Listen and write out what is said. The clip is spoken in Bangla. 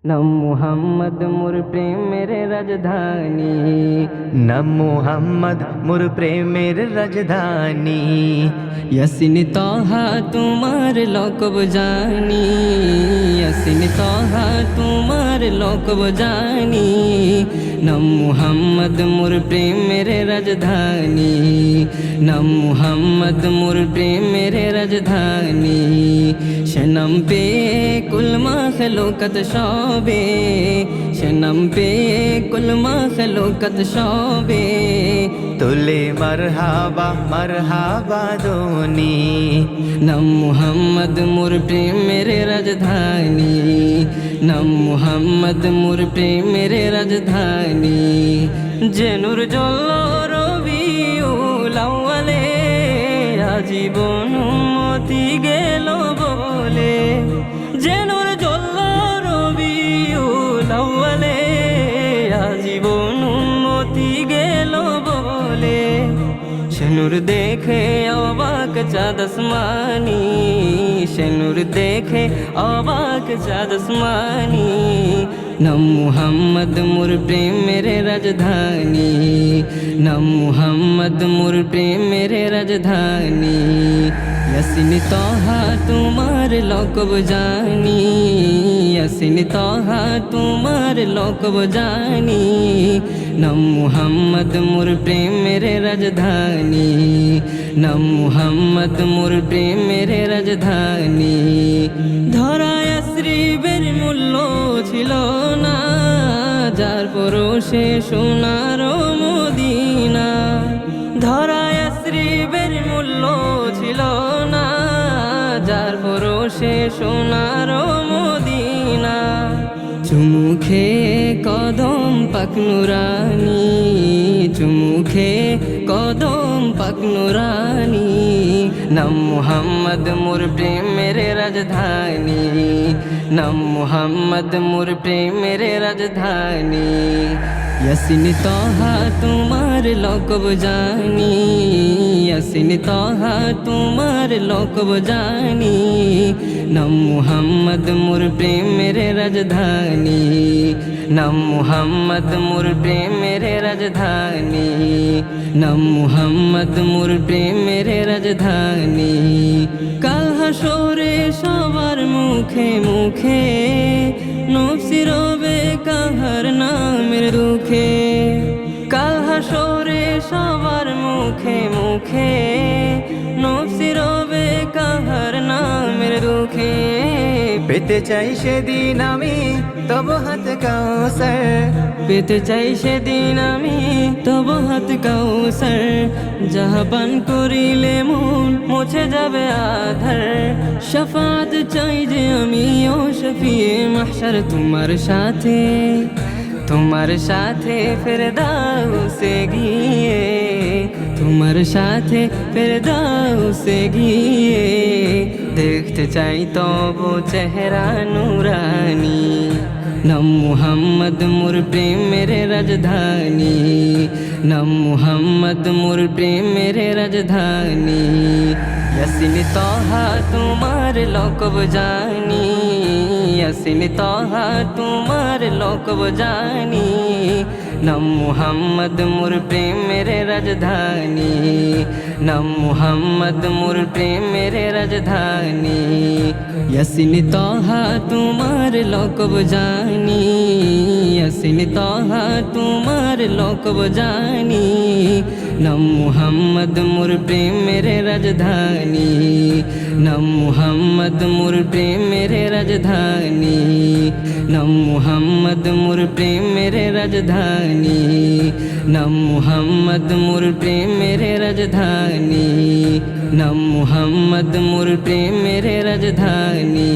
নাম মুহাম্মদ মোর প্রেমের রাজধানী, নাম মুহাম্মদ মোর প্রেমের রাজধানী। ইয়াসিন তাহা তোমার লকব জানি, ইয়াসিন তাহা তোমার লকব জানি। নাম মুহাম্মদ মোর প্রেমের রাজধানী, নাম মুহাম্মদ মোর প্রেমের রাজধানী। সে নাম পে কুল মাখলুকাত সবে, সে নাম পে কুল মাখলুকাত সবে। তোলে মারহাবা মারহাবা দোনি। নাম মুহাম্মদ মোর প্রেমের রাজধানী, নাম মুহাম্মদ মোর প্রেমের রাজধানী। যে নূর জ্বলল রবিউল আউয়ালে, আজীবন উম্মতি গেল বলে। যে নূর জ্বলল রবিউল আউয়ালে, আজীবন উম্মতি গেল বলে। সে নূর দেখে অবাক চাঁদ আসমানি, সে নূর দেখে অবাক চাঁদ আসমানি। নাম মুহাম্মদ মোর প্রেমের রাজধানী, নাম মুহাম্মদ মোর প্রেমের রাজধানী। ইয়াসিন তাহা তোমার লকব জানি, ইয়াসিন তাহা তোমার লকব জানি। নাম মুহাম্মদ মোর প্রেমের রাজধানী, নাম মুহাম্মদ মোর প্রেমের রাজধানী। ধরায় শ্রীবের মূল্য ছিল না, যার পরশে সোনার মদিনা। ধরায় শ্রীবের মূল্য ছিল না, যার পরশে সোনার মদিনা। চুমুখে কদম পাক নুরানি, চুমুখে কদম পাক নুরানি। নাম মুহাম্মদ মোর প্রেমের রাজধানী, নাম মুহাম্মদ মোর প্রেমের রাজধানী। ইয়াসিন তাহা তোমার লকব জানি, ইয়াসিন তাহা তোমার লকব জানি। নাম মুহাম্মদ মোর প্রেমের রাজধানী, নাম মুহাম্মদ মোর প্রেমের রাজধানী। নাম মুহাম্মদ মোর প্রেমের রাজধানী। কাল হাসরে সবার মুখে মুখে, নফসি রবে কাহার নামের দুঃখে। কাল হাসরে সবার মুখে মুখে, নফসি রবে কাহার নামের দুঃখে। পেতে চাই সেদিন আমি তব হাত কাউসার, পেতে চাই সেদিন আমি তব হাত কাউসার। যাহা পান করিলে মন মুছে যাবে আধার। শাফাত চাই যে আমি ও শফিয়ে মাহশর তোমার সাথে, তোমার সাথে ফেরদাউসে গিয়ে, তোমার সাথে ফেরদাউসে গিয়ে। দেখতে চাই তব চেহারা নুরানি। নাম মুহাম্মদ মোর প্রেমের রাজধানী, নাম মুহাম্মদ মোর প্রেমের রাজধানী। ইয়াসিন তাহা তোমার লকব জানি, ইয়াসিন তাহা তোমার লকব জানি। নাম মুহাম্মদ মোর প্রেমের রাজধানী, নাম মুহাম্মদ মোর প্রেমের রাজধানী। ইয়াসিন তাহা তোমার লকব জানি, ইয়াসিন তাহা তোমার লকব জানি। নাম মুহাম্মদ মোর প্রেমের রাজধানী, নাম মুহাম্মদ মোর প্রেমের রাজধানী। নাম মুহাম্মদ মোর প্রেমের রাজধানী, নাম মুহাম্মদ মোর প্রেমের রাজধানী। নাম মুহাম্মদ মোর প্রেমের রাজধানী।